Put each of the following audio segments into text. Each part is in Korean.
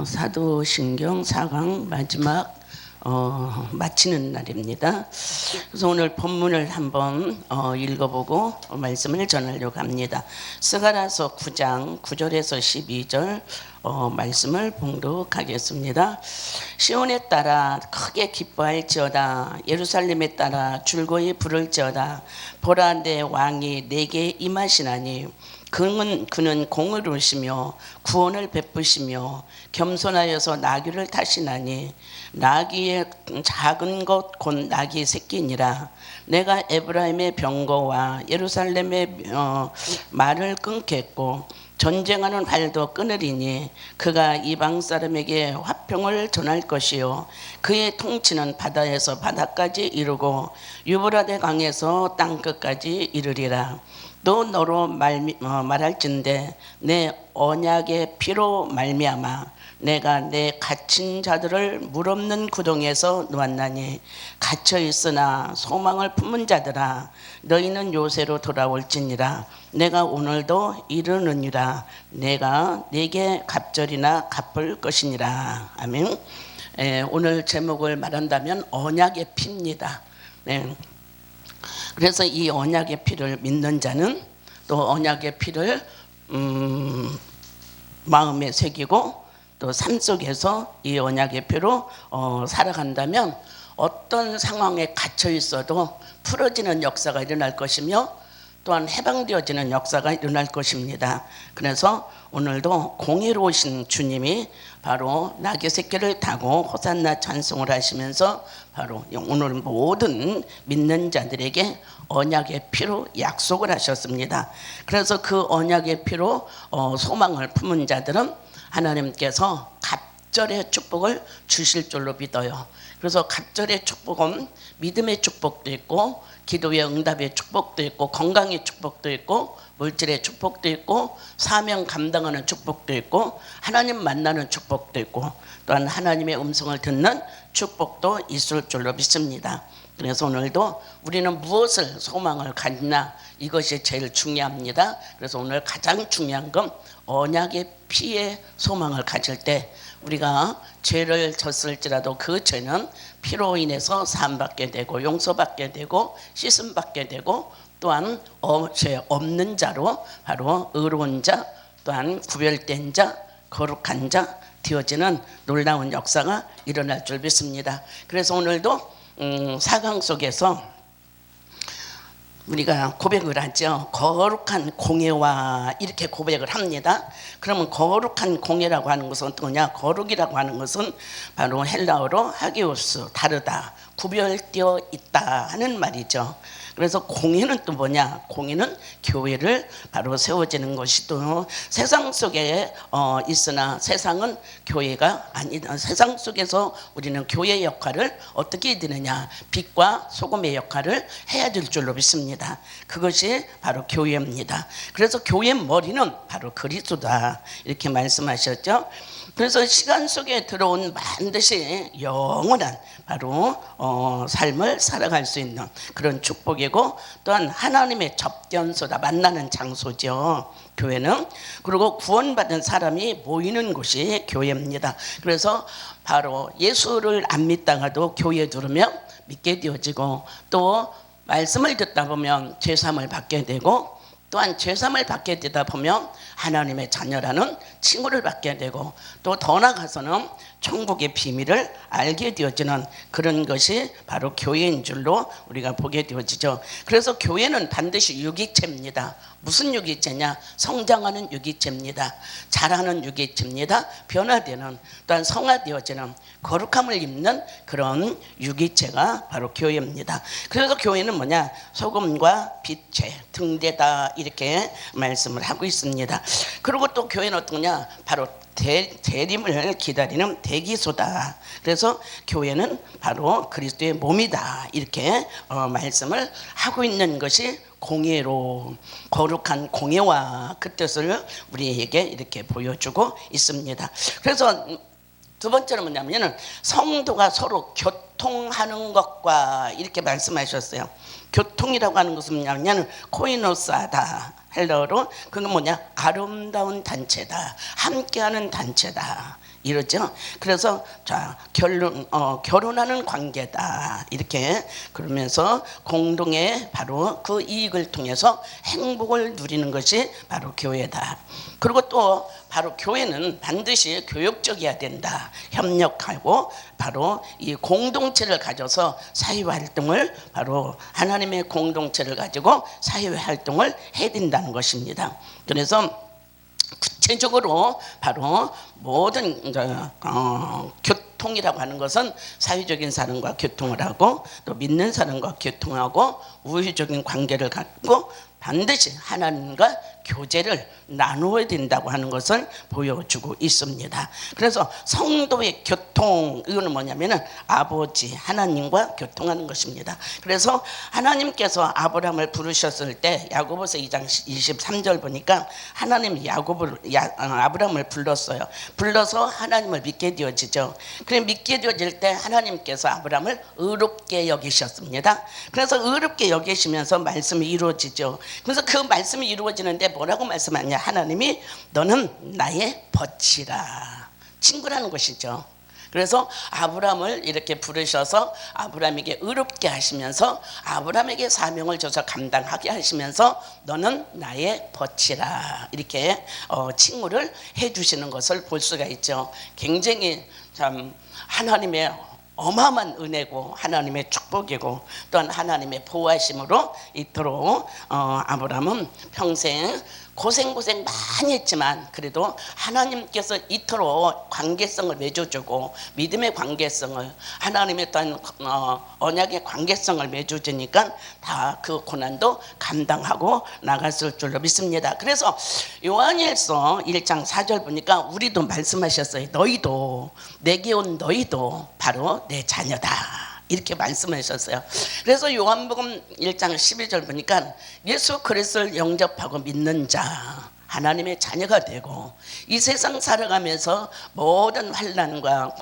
사도신경 4강 마지막 마치는 날입니다. 그래서 오늘 본문을 한번 읽어보고 말씀을 전하려고 합니다. 스가랴서 9장 9절에서 12절 말씀을 봉독하겠습니다. 시온에 따라 크게 기뻐할지어다. 예루살렘에 따라 줄거이 부를지어다. 보라, 내 왕이 내게 임하시나니 그는 공의로우시며 구원을 베푸시며 겸손하여서 나귀를 타시나니 나귀의 작은 것 곧 나귀 새끼니라. 내가 에브라임의 병거와 예루살렘의 말을 끊겠고 전쟁하는 활도 끊으리니 그가 이방 사람에게 화평을 전할 것이요 그의 통치는 바다에서 바다까지 이르고 유브라데 강에서 땅끝까지 이르리라. 또 너로 말할진대 내 언약의 피로 말미암아 내가 내 갇힌 자들을 물 없는 구덩이에서 놓았나니 갇혀 있으나 소망을 품은 자들아 너희는 요새로 돌아올지니라. 내가 오늘도 이르느니라. 내가 네게 갑절이나 갚을 것이니라. 아멘. 오늘 제목을 말한다면 언약의 피입니다. 그래서 이 언약의 피를 믿는 자는 또 언약의 피를 마음에 새기고 또 삶 속에서 이 언약의 피로 살아간다면 어떤 상황에 갇혀 있어도 풀어지는 역사가 일어날 것이며 또한 해방되어지는 역사가 일어날 것입니다. 그래서 오늘도 공의로우신 주님이 바로 나귀 새끼를 타고 호산나 찬송을 하시면서 바로 오늘 모든 믿는 자들에게 언약의 피로 약속을 하셨습니다. 그래서 그 언약의 피로 소망을 품은 자들은 하나님께서 갑절의 축복을 주실 줄로 믿어요. 그래서 갑절의 축복은 믿음의 축복도 있고 기도의 응답의 축복도 있고 건강의 축복도 있고 물질의 축복도 있고 사명 감당하는 축복도 있고 하나님 만나는 축복도 있고 또한 하나님의 음성을 듣는 축복도 있을 줄로 믿습니다. 그래서 오늘도 우리는 무엇을 소망을 갖나 이것이 제일 중요합니다. 그래서 오늘 가장 중요한 건 언약의 피의 소망을 가질 때 우리가 죄를 졌을지라도 그 죄는 피로 인해서 사함받게 되고 용서받게 되고 씻음받게 되고 또한 죄 없는 자로 바로 의로운 자 또한 구별된 자 거룩한 자 되어지는 놀라운 역사가 일어날 줄 믿습니다. 그래서 오늘도 4강 속에서 우리가 고백을 하죠. 거룩한 공예와 이렇게 고백을 합니다. 그러면 거룩한 공예라고 하는 것은 어떤 거냐? 거룩이라고 하는 것은 바로 헬라어로 하기오스, 다르다, 구별되어 있다 하는 말이죠. 그래서 공예는 또 뭐냐? 공예는 교회를 바로 세워지는 것이 또 세상 속에 있으나 세상은 교회가 아니다. 세상 속에서 우리는 교회의 역할을 어떻게 해야 되느냐? 빛과 소금의 역할을 해야 될 줄로 믿습니다. 그것이 바로 교회입니다. 그래서 교회의 머리는 바로 그리스도다 이렇게 말씀하셨죠. 그래서 시간 속에 들어온 반드시 영원한 바로 삶을 살아갈 수 있는 그런 축복이고 또한 하나님의 접견소다 만나는 장소죠. 교회는. 그리고 구원받은 사람이 모이는 곳이 교회입니다. 그래서 바로 예수를 안 믿다가도 교회에 들으면 믿게 되어지고 또 말씀을 듣다 보면 죄사함을 받게 되고 또한 죄사함을 받게 되다 보면 하나님의 자녀라는 칭호를 받게 되고 또 더 나아가서는 천국의 비밀을 알게 되어지는 그런 것이 바로 교회인 줄로 우리가 보게 되어지죠. 그래서 교회는 반드시 유기체입니다. 무슨 유기체냐? 성장하는 유기체입니다. 자라는 유기체입니다. 변화되는 또한 성화되어지는 거룩함을 입는 그런 유기체가 바로 교회입니다. 그래서 교회는 뭐냐? 소금과 빛의 등대다 이렇게 말씀을 하고 있습니다. 그리고 또 교회는 어떠냐? 바로 재림을 기다리는 대기소다. 그래서 교회는 바로 그리스도의 몸이다 이렇게 말씀을 하고 있는 것이 공예로 거룩한 공예와 그 뜻을 우리에게 이렇게 보여주고 있습니다. 그래서 두 번째는 뭐냐면은 성도가 서로 교통하는 것과 이렇게 말씀하셨어요. 교통이라고 하는 것은 뭐냐면 코이노스하다, 헬러로 그건 뭐냐, 아름다운 단체다, 함께하는 단체다 이러죠. 그래서 자 결혼하는 관계다 이렇게 그러면서 공동의 바로 그 이익을 통해서 행복을 누리는 것이 바로 교회다. 그리고 또 바로 교회는 반드시 교육적이어야 된다. 협력하고 바로 이 공동체를 가져서 사회활동을 바로 하나님의 공동체를 가지고 사회활동을 해야 된다는 것입니다. 그래서 구체적으로 바로 모든 교통이라고 하는 것은 사회적인 사람과 교통을 하고 또 믿는 사람과 교통하고 우호적인 관계를 갖고 반드시 하나님과 교제를 나누어야 된다고 하는 것을 보여주고 있습니다. 그래서 성도의 교통, 이거는 뭐냐면은 아버지 하나님과 교통하는 것입니다. 그래서 하나님께서 아브라함을 부르셨을 때 야고보서 2장 23절 보니까 하나님이 아브라함을 불렀어요. 불러서 하나님을 믿게 되어지죠. 그래 믿게 되어질 때 하나님께서 아브라함을 의롭게 여기셨습니다. 그래서 의롭게 여기시면서 말씀이 이루어지죠. 그래서 그 말씀이 이루어지는데 뭐라고 말씀하냐, 하나님이 너는 나의 벗이라, 친구라는 것이죠. 그래서 아브라함을 이렇게 부르셔서 아브라함에게 의롭게 하시면서 아브라함에게 사명을 줘서 감당하게 하시면서 너는 나의 벗이라 이렇게 칭호를 해주시는 것을 볼 수가 있죠. 굉장히 참 하나님의 어마어마한 은혜고 하나님의 축복이고 또한 하나님의 보호하심으로 이토록 아브라함은 평생 고생 많이 했지만 그래도 하나님께서 이토록 관계성을 맺어주고 믿음의 관계성을 하나님의 또한 언약의 관계성을 맺어주니까 다 그 고난도 감당하고 나갔을 줄로 믿습니다. 그래서 요한일서 1장 4절 보니까 우리도 말씀하셨어요. 너희도 내게 온 너희도 바로 내 자녀다 이렇게 말씀하셨어요. 그래서 요한복음 1장 12절 보니까 예수 그리스도를 영접하고 믿는 자 하나님의 자녀가 되고 이 세상 살아가면서 모든 환난과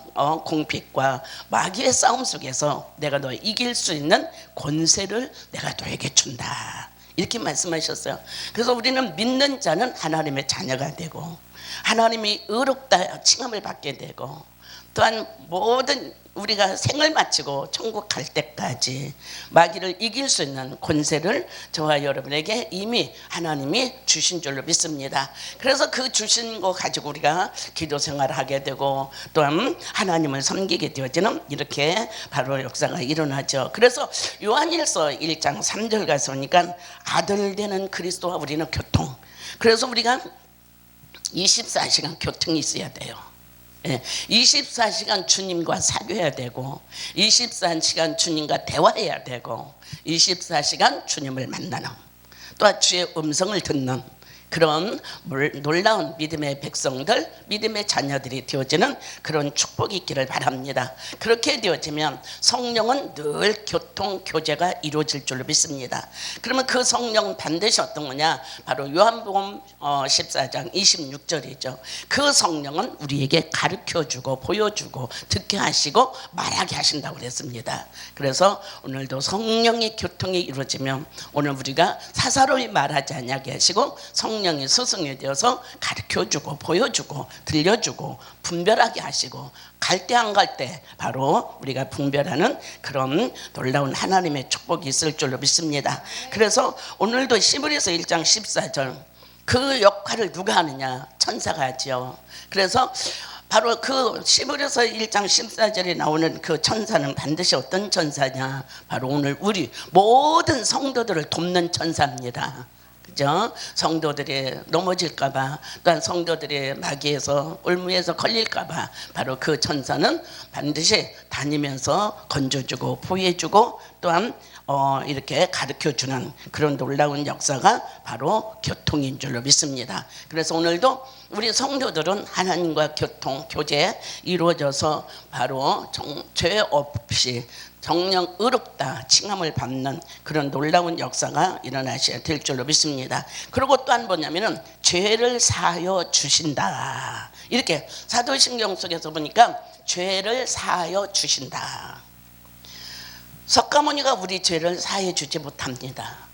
공핍과 마귀의 싸움 속에서 내가 너 이길 수 있는 권세를 내가 너에게 준다 이렇게 말씀하셨어요. 그래서 우리는 믿는 자는 하나님의 자녀가 되고 하나님이 의롭다 칭함을 받게 되고 또한 모든 우리가 생을 마치고 천국 갈 때까지 마귀를 이길 수 있는 권세를 저와 여러분에게 이미 하나님이 주신 줄로 믿습니다. 그래서 그 주신 거 가지고 우리가 기도 생활을 하게 되고 또한 하나님을 섬기게 되어지는 이렇게 바로 역사가 일어나죠. 그래서 요한일서 1장 3절 가서 보니까 아들 되는 그리스도와 우리는 교통. 그래서 우리가 24시간 교통이 있어야 돼요. 24시간 주님과 사귀어야 되고 24시간 주님과 대화해야 되고 24시간 주님을 만나는 또 주의 음성을 듣는 그런 놀라운 믿음의 백성들, 믿음의 자녀들이 되어지는 그런 축복이 있기를 바랍니다. 그렇게 되어지면 성령은 늘 교통, 교제가 이루어질 줄로 믿습니다. 그러면 그 성령은 반드시 어떤 거냐? 바로 요한복음 14장 26절이죠. 그 성령은 우리에게 가르쳐주고 보여주고 듣게 하시고 말하게 하신다고 그랬습니다. 그래서 오늘도 성령의 교통이 이루어지면 오늘 우리가 사사로이 말하지 않게 하시고 성령이 스승이 되어서 가르쳐주고 보여주고 들려주고 분별하게 하시고 갈 때 안 갈 때 바로 우리가 분별하는 그런 놀라운 하나님의 축복이 있을 줄로 믿습니다. 그래서 오늘도 시브리서 1장 14절 그 역할을 누가 하느냐? 천사가 하지요. 그래서 바로 그 시브리서 1장 14절에 나오는 그 천사는 반드시 어떤 천사냐? 바로 오늘 우리 모든 성도들을 돕는 천사입니다. 그죠? 성도들이 넘어질까봐 또한 성도들이 마귀에서 올무에서 걸릴까봐 바로 그 천사는 반드시 다니면서 건져주고 보호해주고 또한 이렇게 가르쳐주는 그런 놀라운 역사가 바로 교통인 줄로 믿습니다. 그래서 오늘도 우리 성도들은 하나님과 교통, 교제 이루어져서 바로 죄 없이 정령 의롭다 칭함을 받는 그런 놀라운 역사가 일어나셔야 될 줄로 믿습니다. 그리고 또한 뭐냐면은 죄를 사하여 주신다 이렇게 사도신경 속에서 보니까 죄를 사하여 주신다. 석가모니가 우리 죄를 사해 주지 못합니다.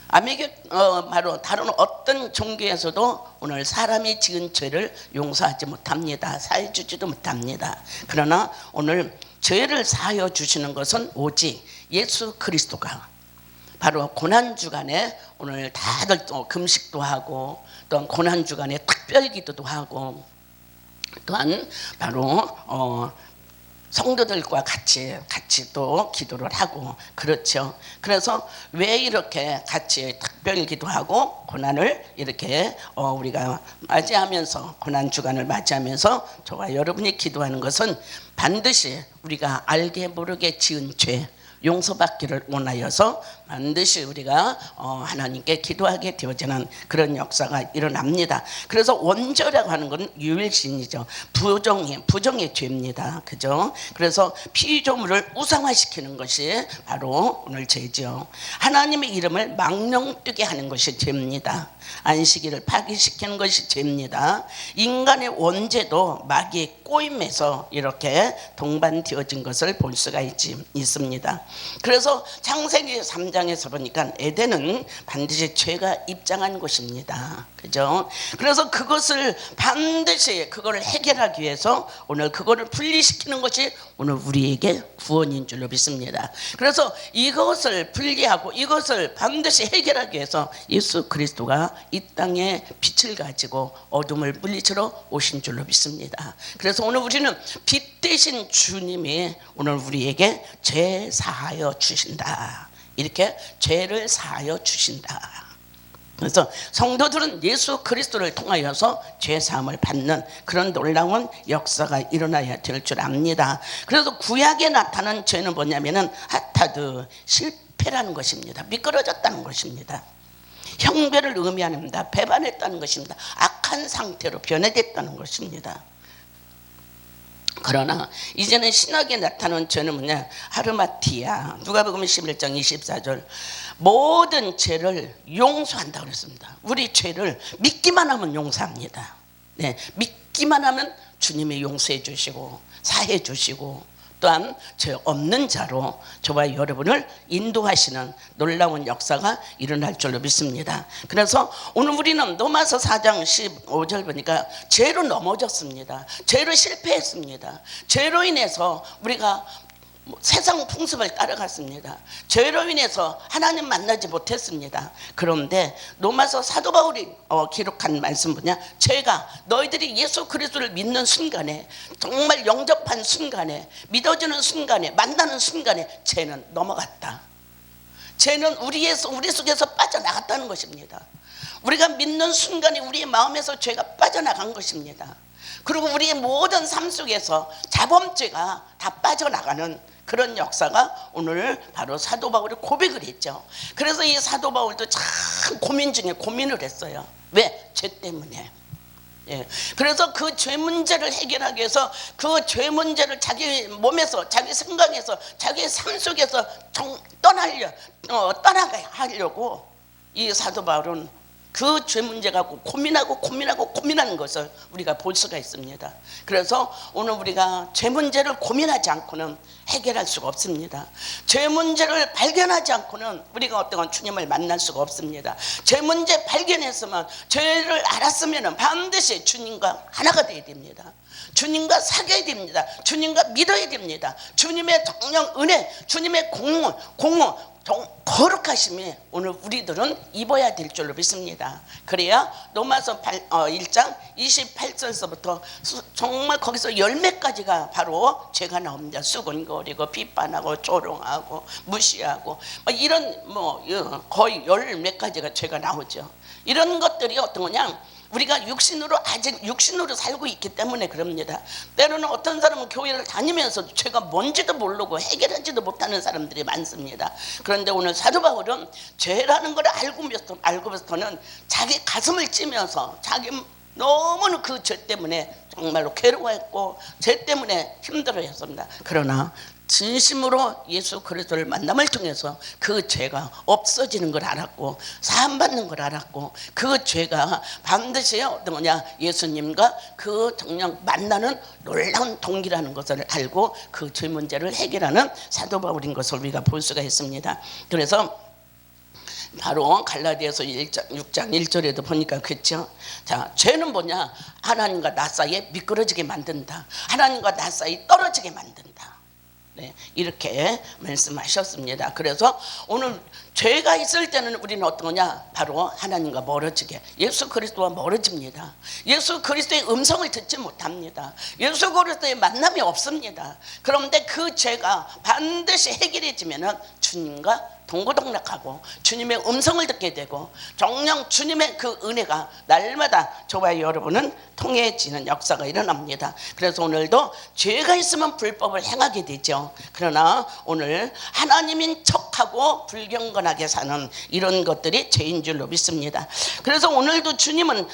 바로 다른 어떤 종교에서도 오늘 사람이 지은 죄를 용서하지 못합니다. 사해 주지도 못합니다. 그러나 오늘 죄를 사하여 주시는 것은 오직 예수 그리스도가 바로 고난주간에 오늘 다들 또 금식도 하고 또 고난주간에 특별기도도 하고 또한 바로 성도들과 같이 또 기도를 하고 그렇죠. 그래서 왜 이렇게 같이 특별 기도하고 고난을 이렇게 우리가 맞이하면서 고난 주간을 맞이하면서 저와 여러분이 기도하는 것은 반드시 우리가 알게 모르게 지은 죄 용서받기를 원하여서 반드시 우리가 하나님께 기도하게 되어지는 그런 역사가 일어납니다. 그래서 원죄라고 하는 건 유일신이죠. 부정의 죄입니다. 그죠? 그래서 피조물을 우상화시키는 것이 바로 오늘 죄죠. 하나님의 이름을 망령되게 하는 것이 죄입니다. 안식일을 파기시키는 것이 죄입니다. 인간의 원죄도 마귀의 꼬임에서 이렇게 동반되어진 것을 볼 수가 있습니다. 그래서 창세기 3장에서 보니까 에덴은 반드시 죄가 입장한 곳입니다. 그죠? 그래서 그것을 반드시 그걸 해결하기 위해서 오늘 그거를 분리시키는 것이 오늘 우리에게 구원인 줄로 믿습니다. 그래서 이것을 분리하고 이것을 반드시 해결하기 위해서 예수 그리스도가 이 땅에 빛을 가지고 어둠을 물리치러 오신 줄로 믿습니다. 그래서 오늘 우리는 빛 대신 주님이 오늘 우리에게 죄 사하여 주신다. 이렇게 죄를 사하여 주신다. 그래서 성도들은 예수 그리스도를 통하여서 죄사함을 받는 그런 놀라운 역사가 일어나야 될 줄 압니다. 그래서 구약에 나타난 죄는 뭐냐면은 하타드, 실패라는 것입니다. 미끄러졌다는 것입니다. 형별을 의미합니다. 배반했다는 것입니다. 악한 상태로 변해됐다는 것입니다. 그러나 이제는 신학에 나타나는 죄는 뭐냐? 하르마티아, 누가복음 11장 24절 모든 죄를 용서한다고 그랬습니다. 우리 죄를 믿기만 하면 용서합니다. 네, 믿기만 하면 주님이 용서해 주시고 사해 주시고 또한 죄 없는 자로 저와 여러분을 인도하시는 놀라운 역사가 일어날 줄로 믿습니다. 그래서 오늘 우리는 로마서 4장 15절 보니까 죄로 넘어졌습니다. 죄로 실패했습니다. 죄로 인해서 우리가 세상 풍습을 따라갔습니다. 죄로 인해서 하나님 만나지 못했습니다. 그런데 로마서 사도 바울이 기록한 말씀 뭐냐? 죄가 너희들이 예수 그리스도를 믿는 순간에 정말 영접한 순간에 믿어지는 순간에 만나는 순간에 죄는 넘어갔다. 죄는 우리 속에서 빠져나갔다는 것입니다. 우리가 믿는 순간에 우리의 마음에서 죄가 빠져나간 것입니다. 그리고 우리의 모든 삶 속에서 자범죄가 다 빠져나가는 그런 역사가 오늘 바로 사도 바울이 고백을 했죠. 그래서 이 사도 바울도 참 고민 중에 고민을 했어요. 왜? 죄 때문에. 예. 그래서 그 죄 문제를 해결하기 위해서 그 죄 문제를 자기 몸에서, 자기 생각에서, 자기 삶 속에서 떠나게 하려고 이 사도 바울은 그 죄 문제 갖고 고민하는 것을 우리가 볼 수가 있습니다. 그래서 오늘 우리가 죄 문제를 고민하지 않고는 해결할 수가 없습니다. 죄 문제를 발견하지 않고는 우리가 어떤 주님을 만날 수가 없습니다. 죄 문제 발견했으면, 죄를 알았으면 반드시 주님과 하나가 되어야 됩니다. 주님과 사귀어야 됩니다. 주님과 믿어야 됩니다. 주님의 정령 은혜, 주님의 공무 거룩하심이 오늘 우리들은 입어야 될 줄로 믿습니다. 그래야 로마서 1장 28절에서부터 정말 거기서 열매까지가 바로 죄가 나옵니다. 수군거리고 비판하고 조롱하고 무시하고 이런 거의 열매까지가 죄가 나오죠. 이런 것들이 어떤 거냐? 우리가 아직 육신으로 살고 있기 때문에 그럽니다. 때로는 어떤 사람은 교회를 다니면서 죄가 뭔지도 모르고 해결하지도 못하는 사람들이 많습니다. 그런데 오늘 사도 바울은 죄라는 걸 알고부터는 자기 가슴을 찌면서 자기 너무는 그 죄 때문에 정말로 괴로워했고 죄 때문에 힘들어했습니다. 그러나 진심으로 예수 그리스도를 만남을 통해서 그 죄가 없어지는 걸 알았고 사함받는 걸 알았고 그 죄가 반드시 어떤 거냐, 예수님과 그 정녕 만나는 놀라운 동기라는 것을 알고 그 죄 문제를 해결하는 사도 바울인 것을 우리가 볼 수가 있습니다. 그래서 바로 갈라디아서 6장 1절에도 보니까 그렇죠. 자, 죄는 뭐냐? 하나님과 나 사이에 미끄러지게 만든다. 하나님과 나 사이 떨어지게 만든다. 네, 이렇게 말씀하셨습니다. 그래서 오늘 죄가 있을 때는 우리는 어떤 거냐? 바로 하나님과 멀어지게, 예수 그리스도와 멀어집니다. 예수 그리스도의 음성을 듣지 못합니다. 예수 그리스도의 만남이 없습니다. 그런데 그 죄가 반드시 해결해지면은 주님과 동고동락하고 주님의 음성을 듣게 되고 정녕 주님의 그 은혜가 날마다 저와 여러분은 통해지는 역사가 일어납니다. 그래서 오늘도 죄가 있으면 불법을 행하게 되죠. 그러나 오늘 하나님인 척하고 불경건하게 사는 이런 것들이 죄인 줄로 믿습니다. 그래서 오늘도 주님은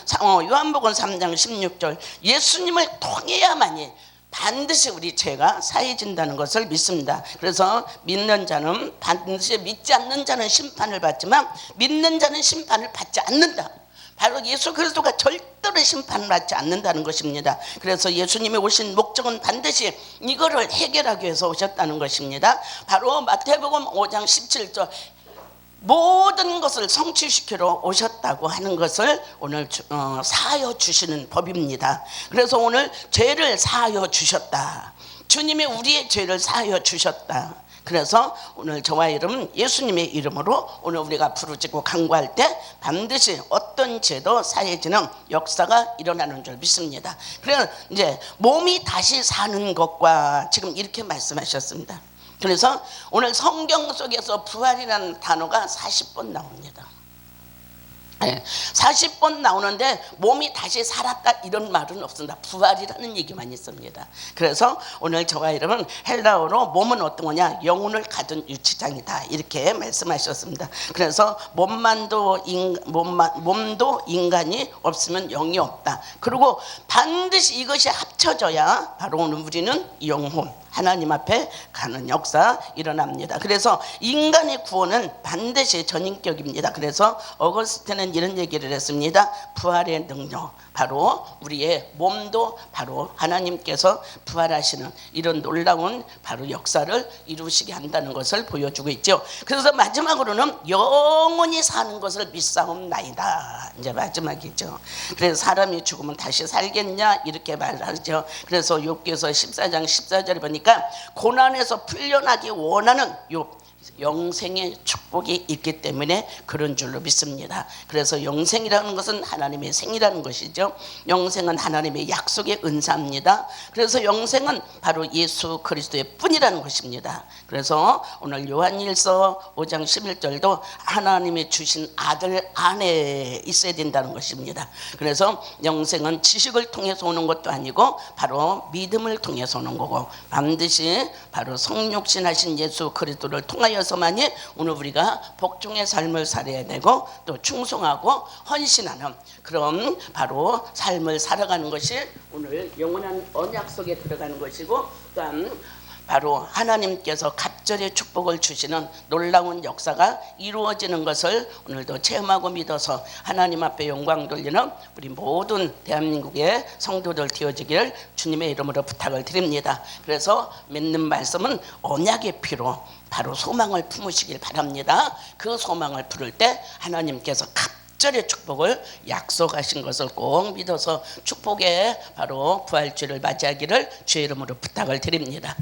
요한복음 3장 16절 예수님을 통해야만이 반드시 우리 죄가 사해진다는 것을 믿습니다. 그래서 믿는 자는 반드시, 믿지 않는 자는 심판을 받지만 믿는 자는 심판을 받지 않는다. 바로 예수 그리스도가 절대로 심판을 받지 않는다는 것입니다. 그래서 예수님이 오신 목적은 반드시 이거를 해결하기 위해서 오셨다는 것입니다. 바로 마태복음 5장 17절 모든 것을 성취시키러 오셨다고 하는 것을 오늘 사하여 주시는 법입니다. 그래서 오늘 죄를 사하여 주셨다. 주님이 우리의 죄를 사하여 주셨다. 그래서 오늘 저와 여러분 예수님의 이름으로 오늘 우리가 부르짖고 간구할 때 반드시 어떤 죄도 사해지는 역사가 일어나는 줄 믿습니다. 그래서 이제 몸이 다시 사는 것과 지금 이렇게 말씀하셨습니다. 그래서 오늘 성경 속에서 부활이라는 단어가 40번 나옵니다. 40번 나오는데 몸이 다시 살았다 이런 말은 없습니다. 부활이라는 얘기만 있습니다. 그래서 오늘 저와 여러분 헬라어로 몸은 어떤 거냐? 영혼을 가둔 유치장이다 이렇게 말씀하셨습니다. 그래서 몸도 인간이 없으면 영이 없다. 그리고 반드시 이것이 합쳐져야 바로 오늘 우리는 영혼 하나님 앞에 가는 역사 일어납니다. 그래서 인간의 구원은 반드시 전인격입니다. 그래서 어거스틴은 이런 얘기를 했습니다. 부활의 능력, 바로 우리의 몸도 바로 하나님께서 부활하시는 이런 놀라운 바로 역사를 이루시게 한다는 것을 보여주고 있죠. 그래서 마지막으로는 영원히 사는 것을 믿사옵나이다. 이제 마지막이죠. 그래서 사람이 죽으면 다시 살겠냐 이렇게 말하죠. 그래서 욥기서 14장 14절에 보니까 고난에서 풀려나기 원하는 욥 영생의 축복이 있기 때문에 그런 줄로 믿습니다. 그래서 영생이라는 것은 하나님의 생이라는 것이죠. 영생은 하나님의 약속의 은사입니다. 그래서 영생은 바로 예수 그리스도의 뿐이라는 것입니다. 그래서 오늘 요한일서 5장 11절도 하나님이 주신 아들 안에 있어야 된다는 것입니다. 그래서 영생은 지식을 통해서 오는 것도 아니고 바로 믿음을 통해서 오는 거고 반드시 바로 성육신하신 예수 그리스도를 통하여서만이 오늘 우리가 복종의 삶을 살아야 되고 또 충성하고 헌신하는 그런 바로 삶을 살아가는 것이 오늘 영원한 언약 속에 들어가는 것이고 또한 바로 하나님께서 갑절의 축복을 주시는 놀라운 역사가 이루어지는 것을 오늘도 체험하고 믿어서 하나님 앞에 영광 돌리는 우리 모든 대한민국의 성도들 되어지기를 주님의 이름으로 부탁을 드립니다. 그래서 맺는 말씀은 언약의 피로 바로 소망을 품으시길 바랍니다. 그 소망을 부를 때 하나님께서 갑절의 축복을 약속하신 것을 꼭 믿어서 축복의 바로 부활주를 맞이하기를 주의 이름으로 부탁을 드립니다.